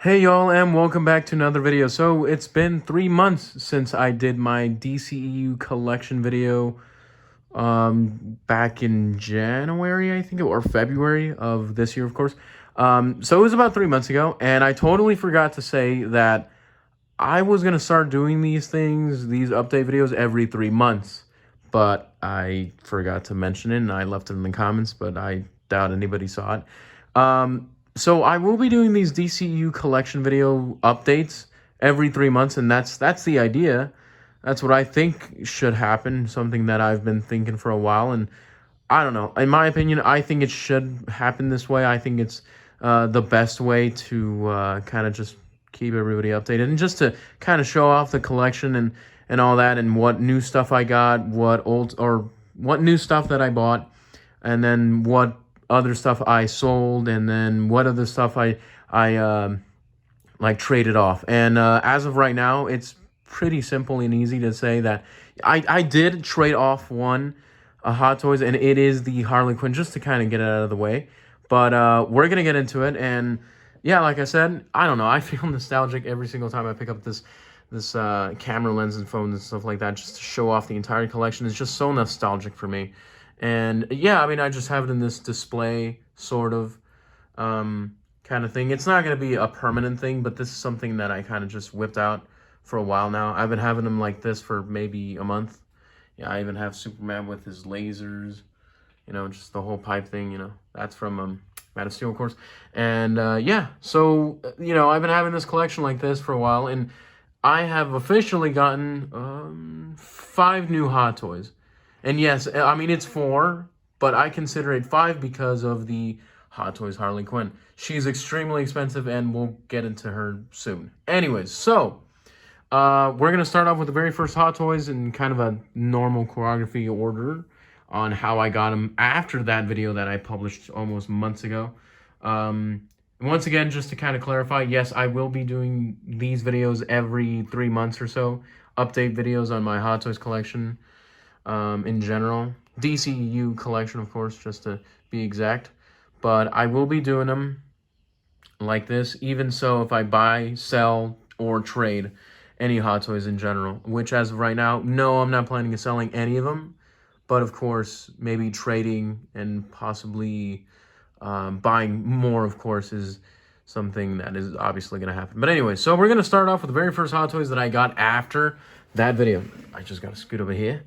Hey y'all, and welcome back to another video. So it's been 3 months since I did my DCEU collection video back in January, I think, or February of this year, of course. So it was about 3 months ago, and I totally forgot to say that I was gonna start doing these update videos every 3 months, but I forgot to mention it, and I left it in the comments, but I doubt anybody saw it. So I will be doing these DCU collection video updates every 3 months, and that's the idea. That's what I think should happen, something that I've been thinking for a while, and I don't know. In my opinion, I think it should happen this way. I think it's the best way to kind of just keep everybody updated and just to kind of show off the collection and all that, and what new stuff I got, what new stuff that I bought, and then what other stuff I sold, and then what other stuff I like traded off. And as of right now, it's pretty simple and easy to say that I did trade off a Hot Toys, and it is the Harley Quinn, just to kind of get it out of the way. But we're gonna get into it, and yeah, like I said, I don't know, I feel nostalgic every single time I pick up this camera lens and phones and stuff like that, just to show off the entire collection. It's just so nostalgic for me. And yeah, I mean, I just have it in this display sort of kind of thing. It's not going to be a permanent thing, but this is something that I kind of just whipped out for a while now. I've been having them like this for maybe a month. Yeah, I even have Superman with his lasers, just the whole pipe thing, that's from Man of Steel, of course. And yeah, so, I've been having this collection like this for a while, and I have officially gotten 5 new Hot Toys. And yes, I mean, it's 4, but I consider it 5 because of the Hot Toys Harley Quinn. She's extremely expensive, and we'll get into her soon. Anyways, so we're going to start off with the very first Hot Toys in kind of a normal choreography order on how I got them after that video that I published almost months ago. Once again, just to kind of clarify, yes, I will be doing these videos every 3 months or so, update videos on my Hot Toys collection. In general, DCEU collection, of course, just to be exact, but I will be doing them like this. Even so, if I buy, sell, or trade any Hot Toys in general, which as of right now, no, I'm not planning on selling any of them, but of course, maybe trading and possibly buying more, of course, is something that is obviously going to happen. But anyway, so we're going to start off with the very first Hot Toys that I got after that video. I just got to scoot over here.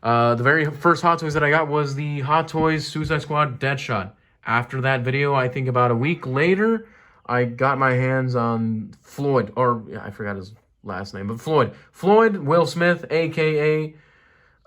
The very first Hot Toys that I got was the Hot Toys Suicide Squad Deadshot. After that video, I think about a week later, I got my hands on Floyd, or yeah, I forgot his last name, but Floyd Will Smith, a.k.a.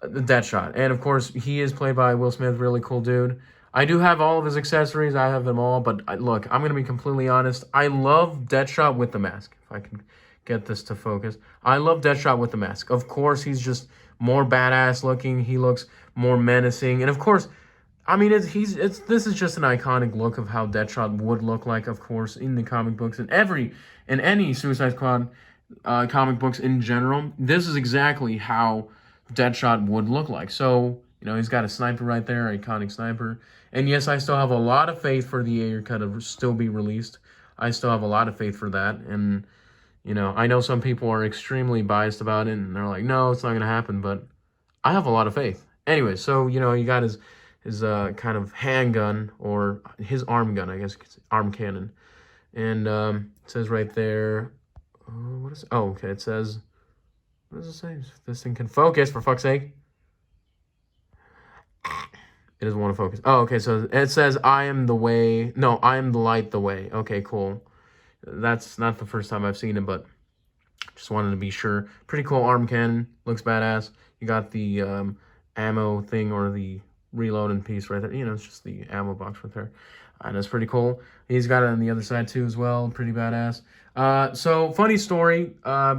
Deadshot. And of course, he is played by Will Smith, really cool dude. I do have all of his accessories, I have them all, but look, I'm going to be completely honest. I love Deadshot with the mask, if I can get this to focus. I love Deadshot with the mask. Of course, he's just more badass looking. He looks more menacing, and of course, I mean, this is just an iconic look of how Deadshot would look like, of course, in the comic books and any Suicide Squad comic books in general. This is exactly how Deadshot would look like. So, he's got a sniper right there, iconic sniper. And yes, I still have a lot of faith for the Ayer cut to still be released. I still have a lot of faith for that, and I know some people are extremely biased about it, and they're like, no, it's not going to happen, but I have a lot of faith. Anyway, so, he got his kind of handgun, or his arm gun, I guess, arm cannon. And it says right there, what is it? Oh, okay, it says, what does it say? This thing can focus, for fuck's sake. It doesn't want to focus. Oh, okay, so it says, I am the way. No, I am the light, the way. Okay, cool. That's not the first time I've seen it, but just wanted to be sure. Pretty cool arm cannon. Looks badass. You got the ammo thing, or the reloading piece right there. It's just the ammo box right there. And that's pretty cool. He's got it on the other side too as well. Pretty badass. So, funny story.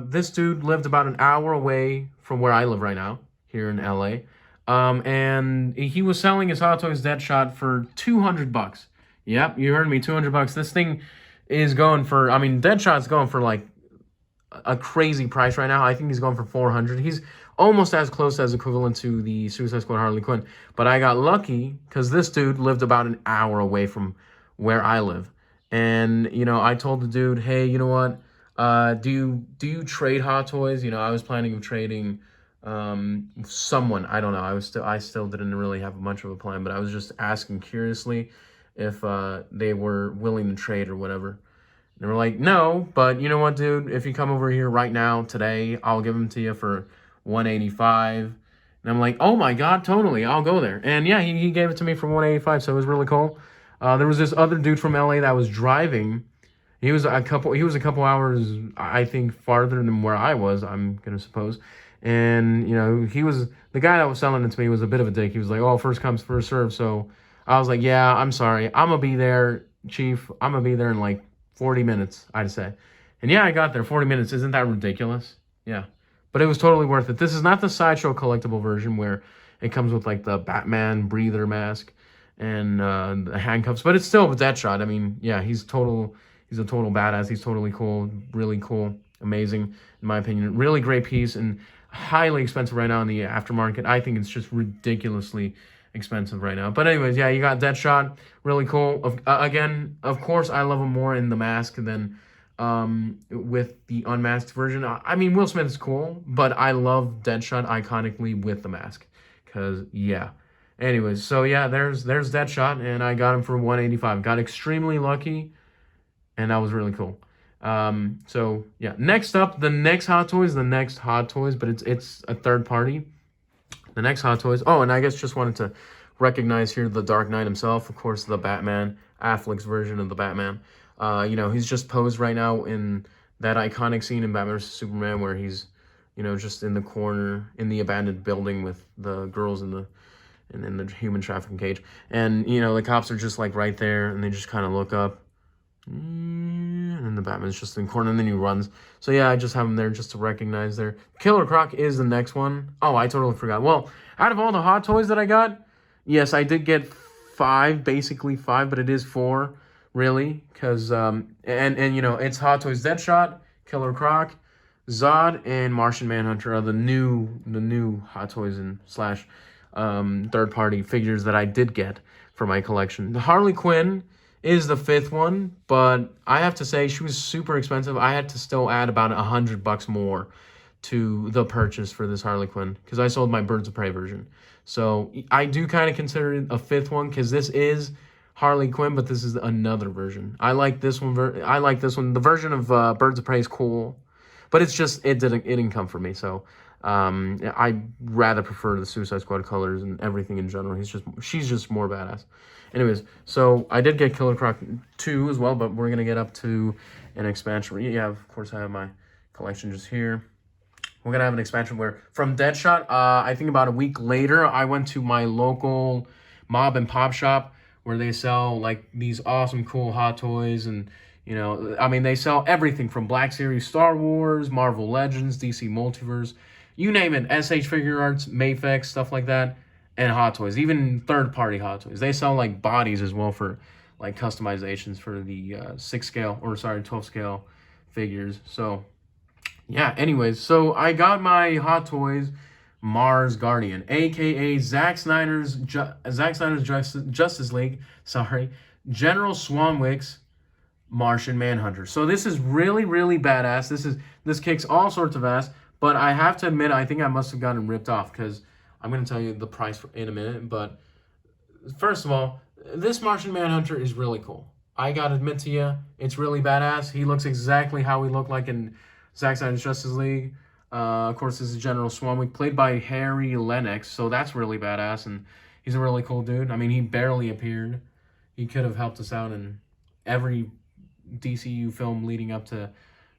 This dude lived about an hour away from where I live right now, here in LA. And he was selling his Hot Toys Deadshot for $200. Yep, you heard me, $200. This thing is going for, I mean, Deadshot's going for like a crazy price right now. I think he's going for $400. He's almost as close as equivalent to the Suicide Squad Harley Quinn. But I got lucky because this dude lived about an hour away from where I live. And, you know, I told the dude, hey, you know what? Do you trade Hot Toys? You know, I was planning of trading someone. I don't know. I still didn't really have much of a plan, but I was just asking curiously if they were willing to trade or whatever. And they were like, no, but you know what, dude? If you come over here right now, today, I'll give them to you for 185. And I'm like, oh my God, totally, I'll go there. And yeah, he gave it to me for 185, so it was really cool. There was this other dude from LA that was driving. He was a couple hours, I think, farther than where I was, I'm gonna suppose. And, you know, the guy that was selling it to me was a bit of a dick. He was like, oh, first comes, first serve. So I was like, yeah, I'm sorry. I'm gonna be there, Chief. I'm gonna be there in like 40 minutes, I'd say. And yeah, I got there. 40 minutes. Isn't that ridiculous? Yeah. But it was totally worth it. This is not the Sideshow collectible version where it comes with like the Batman breather mask and the handcuffs, but it's still a Deadshot. I mean, yeah, he's a total badass. He's totally cool, really cool, amazing, in my opinion. Really great piece and highly expensive right now in the aftermarket. I think it's just ridiculously expensive right now. But anyways, yeah, you got Deadshot, really cool. Again, of course, I love him more in the mask than with the unmasked version. I mean, Will Smith is cool, but I love Deadshot iconically with the mask. Because, yeah. Anyways, so yeah, there's Deadshot, and I got him for 185. Got extremely lucky, and that was really cool. So yeah, next up, the next Hot Toys, but it's a third party. The next Hot Toys. Oh, and I guess just wanted to recognize here the Dark Knight himself, of course, the Batman, Affleck's version of the Batman. You know, he's just posed right now in that iconic scene in Batman vs Superman where he's, you know, just in the corner in the abandoned building with the girls in the human trafficking cage, and you know the cops are just like right there, and they just kind of look up. And the Batman's just in the corner, and then he runs. So yeah, I just have him there just to recognize there. Killer Croc is the next one. Oh, I totally forgot. Well, out of all the Hot Toys that I got, yes, I did get basically five, but it is four, really, because and you know it's Hot Toys Deadshot, Killer Croc, Zod, and Martian Manhunter are the new Hot Toys and slash third party figures that I did get for my collection. The Harley Quinn is the fifth one, but I have to say she was super expensive. I had to still add about $100 more to the purchase for this Harley Quinn because I sold my Birds of Prey version. So I do kind of consider it a fifth one because this is Harley Quinn, but this is another version. I like this one. I like this one. The version of Birds of Prey is cool, but it's just it didn't come for me. So I rather prefer the Suicide Squad colors and everything in general. She's just more badass. Anyways, so I did get Killer Croc 2 as well, but we're gonna get up to an expansion. Yeah, of course I have my collection just here. We're gonna have an expansion where from Deadshot, I think about a week later, I went to my local mom and pop shop where they sell like these awesome cool Hot Toys and you know, I mean they sell everything from Black Series, Star Wars, Marvel Legends, DC Multiverse, you name it, SH Figure Arts, Mafex, stuff like that, and Hot Toys, even third-party Hot Toys. They sell like bodies as well for like customizations for the 12 scale figures. So yeah, anyways, so I got my Hot Toys Mars Guardian, aka Zack Snyder's Justice League, General Swanwick's Martian Manhunter. So this is really, really badass. This kicks all sorts of ass, but I have to admit, I think I must have gotten ripped off because I'm going to tell you the price in a minute. But first of all, this Martian Manhunter is really cool. I got to admit to you, it's really badass. He looks exactly how he looked like in Zack Snyder's Justice League. Of course, this is General Swanwick, played by Harry Lennox, so that's really badass, and he's a really cool dude. I mean, he barely appeared. He could have helped us out in every DCEU film leading up to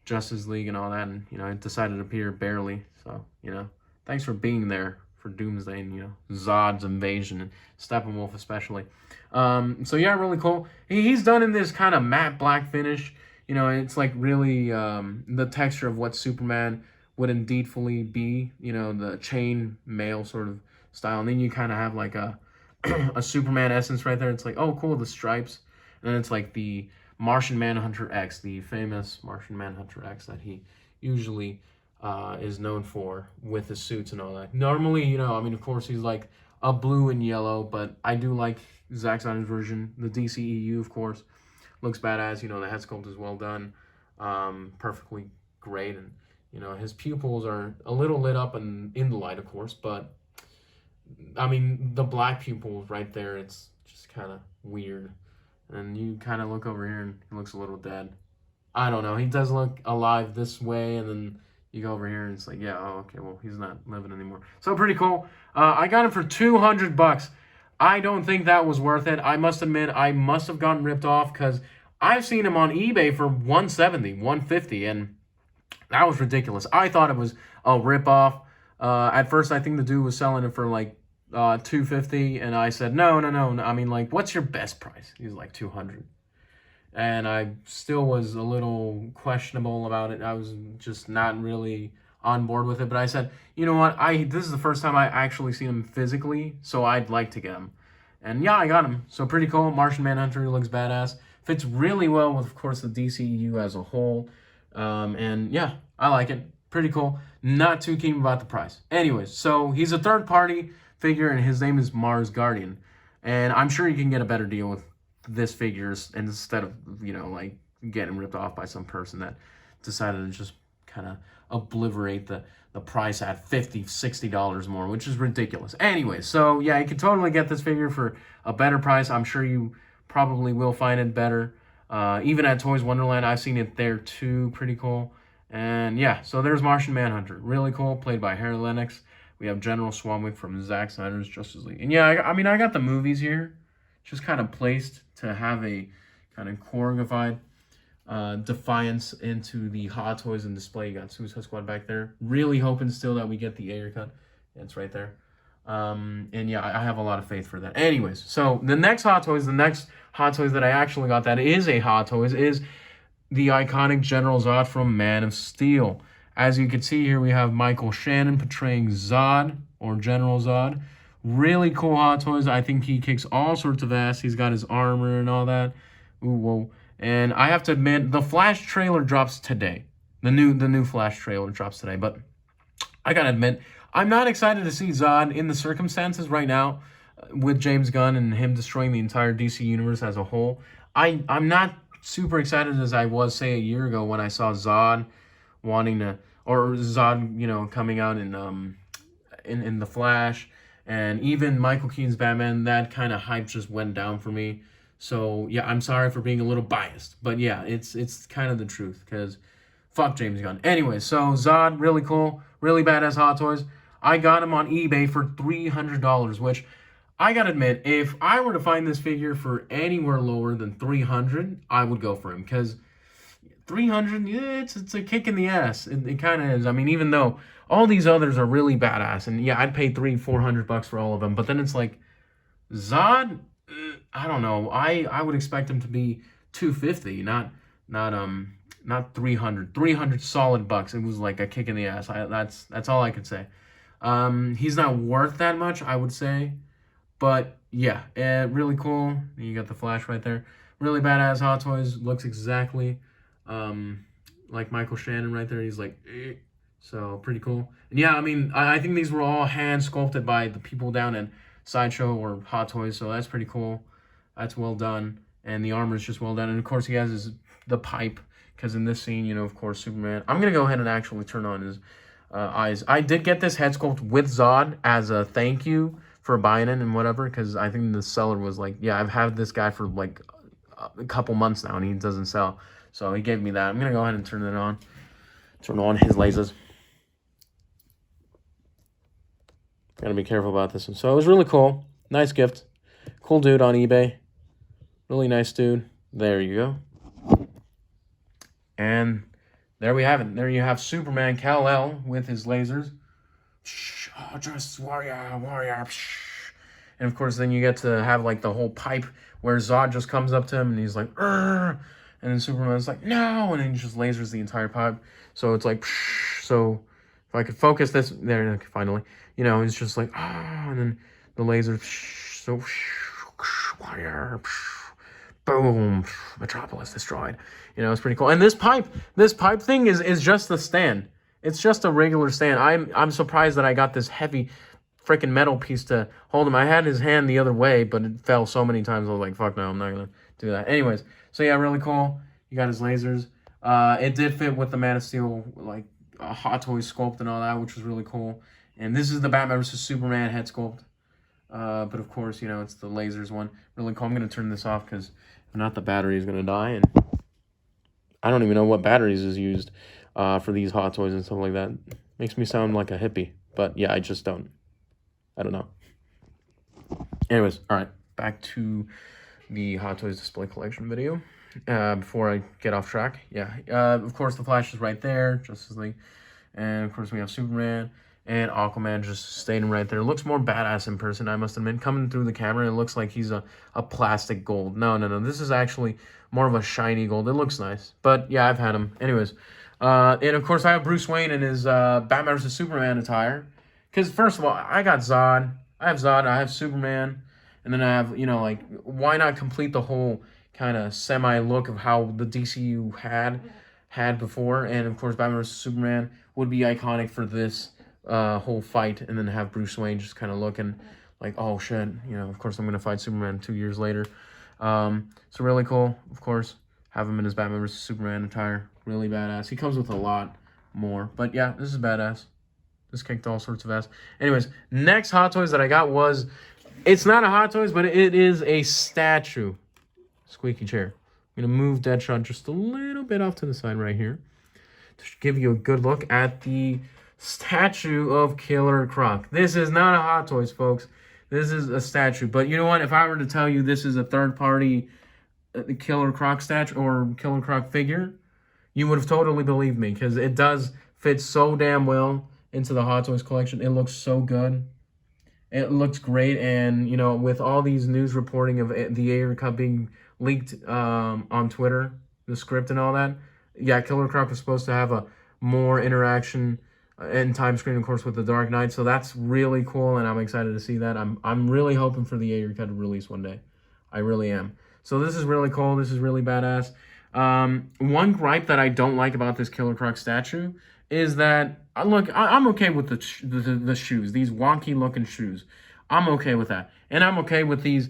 Justice League and all that, and, you know, it decided to appear barely. So, you know, thanks for being there for Doomsday and, you know, Zod's invasion and Steppenwolf especially. So, yeah, really cool. He's done in this kind of matte black finish. You know, it's like really the texture of what Superman would indeedfully be, you know, the chain mail sort of style. And then you kind of have like a a Superman essence right there. It's like, oh, cool, the stripes. And then it's like the Martian Manhunter X, the famous Martian Manhunter X that he usually is known for with his suits and all that. Normally, you know, I mean, of course, he's like a blue and yellow, but I do like Zack Snyder's version, the DCEU, of course. looks badass. You know, the head sculpt is well done, perfectly great, and you know, his pupils are a little lit up and in the light, of course, but I mean, the black pupils right there, it's just kind of weird. And you kind of look over here and he looks a little dead. I don't know. He does look alive this way, and then you go over here and it's like, yeah, oh, okay, well, he's not living anymore. So pretty cool. I got him for $200. I don't think that was worth it. I must admit, I must have gotten ripped off because I've seen him on eBay for 170, 150, and that was ridiculous. I thought it was a rip-off. At first, I think the dude was selling it for like 250, and I said, no. I mean, like, what's your best price? He's like 200. And I still was a little questionable about it. I was just not really on board with it. But I said, you know what? This is the first time I actually seen him physically, so I'd like to get him. And yeah, I got him. So pretty cool. Martian Manhunter looks badass. Fits really well with, of course, the DCEU as a whole. And yeah, I like it. Pretty cool. Not too keen about the price. Anyways, so he's a third-party figure, and his name is Mars Guardian. And I'm sure you can get a better deal with this figure instead of, you know, like getting ripped off by some person that decided to just kind of obliterate the price at $50, $60 more, which is ridiculous. Anyway, so yeah, you can totally get this figure for a better price. I'm sure you probably will find it better. Even at Toys Wonderland, I've seen it there too. Pretty cool. And yeah, so there's Martian Manhunter. Really cool, played by Harry Lennox. We have General Swanwick from Zack Snyder's Justice League. And yeah, I mean, I got the movies here, just kind of placed to have a kind of choreographed defiance into the Hot Toys and display. You got Suicide Squad back there. Really hoping still that we get the Ayer cut. It's right there. And yeah, I have a lot of faith for that. Anyways, so the next Hot Toys that I actually got that is a Hot Toys is the iconic General Zod from Man of Steel. As you can see here, we have Michael Shannon portraying Zod, or General Zod. Really cool Hot Toys. I think he kicks all sorts of ass. He's got his armor and all that. Ooh, whoa. And I have to admit, the Flash trailer drops today. The new Flash trailer drops today. But I gotta admit, I'm not excited to see Zod in the circumstances right now with James Gunn and him destroying the entire DC universe as a whole. I'm not super excited as I was, say, a year ago when I saw Zod wanting to, or Zod, you know, coming out in the Flash, and even Michael Keaton's Batman. That kind of hype just went down for me. So yeah, I'm sorry for being a little biased, but yeah, it's kind of the truth because fuck James Gunn. Anyway, so Zod, really cool, really badass Hot Toys. I got him on eBay for $300, which I gotta admit, if I were to find this figure for anywhere lower than $300, I would go for him because $300, yeah, it's a kick in the ass. It kind of is. I mean, even though all these others are really badass, and yeah, I'd pay $300-400 for all of them. But then it's like Zod, I don't know. I would expect him to be $250, not $300. $300 solid bucks. It was like a kick in the ass. That's all I could say. He's not worth that much, I would say. But yeah, really cool. You got the Flash right there. Really badass Hot Toys. Looks exactly like Michael Shannon right there. He's like, eh. So pretty cool. And yeah, I mean, I think these were all hand sculpted by the people down at Sideshow or Hot Toys. So that's pretty cool. That's well done. And the armor is just well done. And of course, he has the pipe. Because in this scene, you know, of course, Superman. I'm going to go ahead and actually turn on his eyes. I did get this head sculpt with Zod as a thank you for buying it and whatever. Because I think the seller was like, yeah, I've had this guy for like a couple months now and he doesn't sell. So he gave me that. I'm going to go ahead and turn it on. Turn on his lasers. Gotta be careful about this one. So it was really cool. Nice gift. Cool dude on eBay. Really nice dude. There you go. And there we have it. There you have Superman Kal-El with his lasers. Oh, just warrior. And of course, then you get to have like the whole pipe where Zod just comes up to him and he's like, "Urgh!" And then Superman's like, "No!" And then he just lasers the entire pipe. So it's like, so if I could focus this, there, finally, you know, it's just like, and then the laser, so, warrior, boom, Metropolis destroyed. You know, it's pretty cool. And this pipe thing is just the stand. It's just a regular stand. I'm surprised that I got this heavy freaking metal piece to hold him. I had his hand the other way, but it fell so many times. I was like, fuck no, I'm not gonna do that. Anyways, So yeah, really cool. You got his lasers. It did fit with the Man of Steel, like Hot Toys sculpt and all that, which was really cool. And this is the Batman vs Superman head sculpt. But of course, it's the lasers one. Really cool. I'm gonna turn this off because if not, the battery is gonna die, and I don't even know what batteries is used for these Hot Toys and stuff like that. Makes me sound like a hippie, but yeah, I just don't. I don't know. Anyways, all right, back to the Hot Toys display collection video. Before I get off track, yeah, of course the Flash is right there, Justice League, and of course we have Superman and Aquaman just staying right there. It looks more badass in person, I must admit. Coming through the camera, it looks like he's a plastic gold. No, this is actually more of a shiny gold. It looks nice, but yeah, I've had him. Anyways, and of course I have Bruce Wayne in his Batman vs Superman attire, because first of all, I got Zod. I have Superman, and then I have, like, why not complete the whole kind of semi-look of how the DCU had before, and of course Batman vs Superman would be iconic for this whole fight, and then have Bruce Wayne just kind of looking like, oh shit, of course I'm going to fight Superman 2 years later. So really cool, of course, have him in his Batman vs Superman attire, really badass. He comes with a lot more, but yeah, this is badass. This kicked all sorts of ass. Anyways, next Hot Toys that I got was, it's not a Hot Toys, but it is a statue. Squeaky chair. I'm going to move Deadshot just a little bit off to the side right here to give you a good look at the statue of Killer Croc. This is not a Hot Toys, folks. This is a statue. But you know what? If I were to tell you this is a third-party Killer Croc statue or Killer Croc figure, you would have totally believed me, because it does fit so damn well into the Hot Toys collection. It looks so good. It looks great, and with all these news reporting of the Ayer Cup being leaked on Twitter, the script and all that, yeah, Killer Croc was supposed to have a more interaction in time screen, of course, with the Dark Knight. So that's really cool, and I'm excited to see that. I'm really hoping for the Ayer Cut to release one day. I really am. So this is really cool. This is really badass. One gripe that I don't like about this Killer Croc statue is that, look, I'm okay with the shoes, these wonky looking shoes. I'm okay with that. And I'm okay with these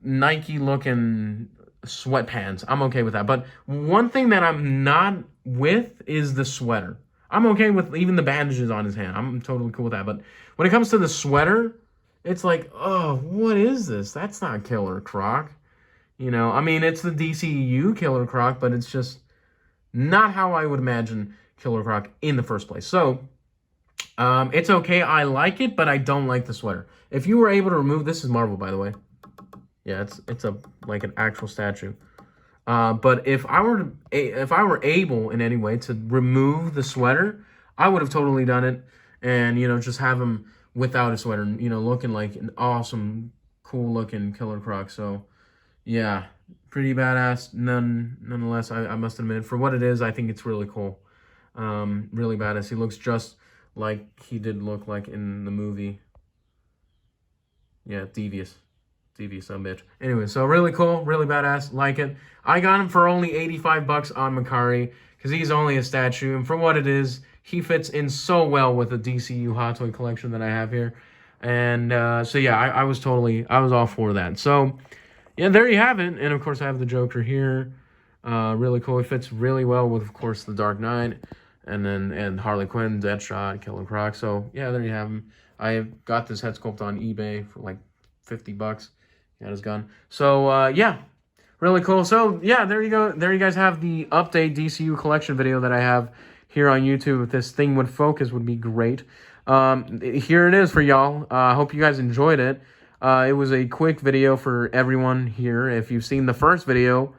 Nike looking sweatpants. I'm okay with that. But one thing that I'm not with is the sweater. I'm okay with even the bandages on his hand. I'm totally cool with that. But when it comes to the sweater, it's like, oh, what is this? That's not Killer Croc. I mean, it's the DCEU Killer Croc, but it's just not how I would imagine Killer Croc in the first place. So, it's okay. I like it, but I don't like the sweater. If you were able to remove, this is Marvel, by the way. Yeah, it's like an actual statue. But if I were able in any way to remove the sweater, I would have totally done it, and just have him without a sweater, looking like an awesome, cool looking Killer Croc. So, yeah, pretty badass. Nonetheless, I must admit, for what it is, I think it's really cool. Really badass. He looks just like he did look like in the movie. Yeah, devious son bitch. Anyway, so really cool, really badass, like it. I got him for only 85 bucks on Mercari, because he's only a statue, and for what it is, he fits in so well with the DCU Hot Toy collection that I have here. And so yeah, I was all for that. So yeah, there you have it. And of course I have the Joker here. Really cool. It fits really well with, of course, the Dark Knight, and Harley Quinn, Deadshot, Killer Croc. So yeah, there you have him. I got this head sculpt on eBay for like 50 bucks. Got his gun. So yeah, really cool. So yeah, there you go. There you guys have the update DCU collection video that I have here on YouTube. If this thing would focus, would be great. Here it is for y'all. I hope you guys enjoyed it. It was a quick video for everyone here. If you've seen the first video,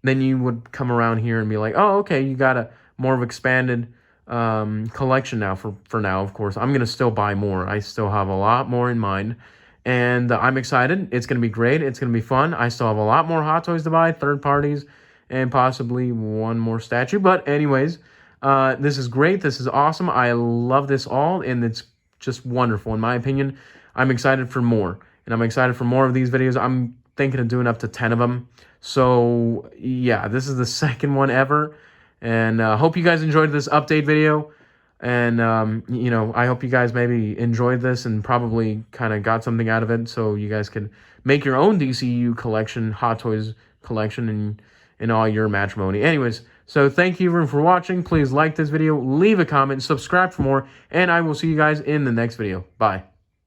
then you would come around here and be like, oh, okay, you got a more of expanded collection now. For now, of course, I'm gonna still buy more. I still have a lot more in mind. And I'm excited. It's going to be great. It's going to be fun. I still have a lot more Hot Toys to buy, third parties, and possibly one more statue. But anyways, this is great. This is awesome. I love this all, and it's just wonderful. In my opinion, I'm excited for more. And I'm excited for more of these videos. I'm thinking of doing up to 10 of them. So, yeah, this is the second one ever. And I hope you guys enjoyed this update video. And, I hope you guys maybe enjoyed this and probably kind of got something out of it, so you guys can make your own DCU collection, Hot Toys collection, and in all your matrimony. Anyways, so thank you everyone for watching. Please like this video, leave a comment, subscribe for more, and I will see you guys in the next video. Bye.